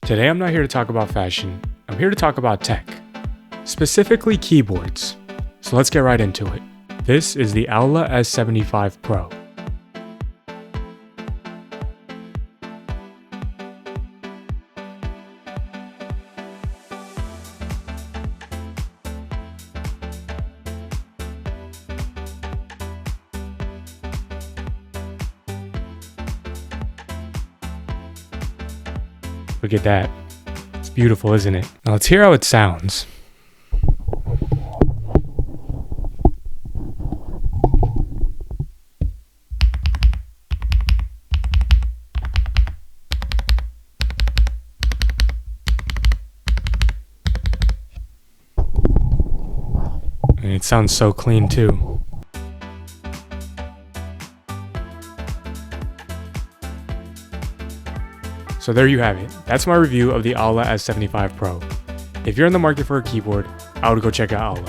Today I'm not here to talk about fashion, I'm here to talk about tech, specifically keyboards. So let's get right into it. This is the Aula S75 Pro. Look at that. It's beautiful, isn't it? Now let's hear how it sounds. And it sounds so clean too. So there you have it. That's my review of the Aula S75 Pro. If you're in the market for a keyboard, I would go check out Aula.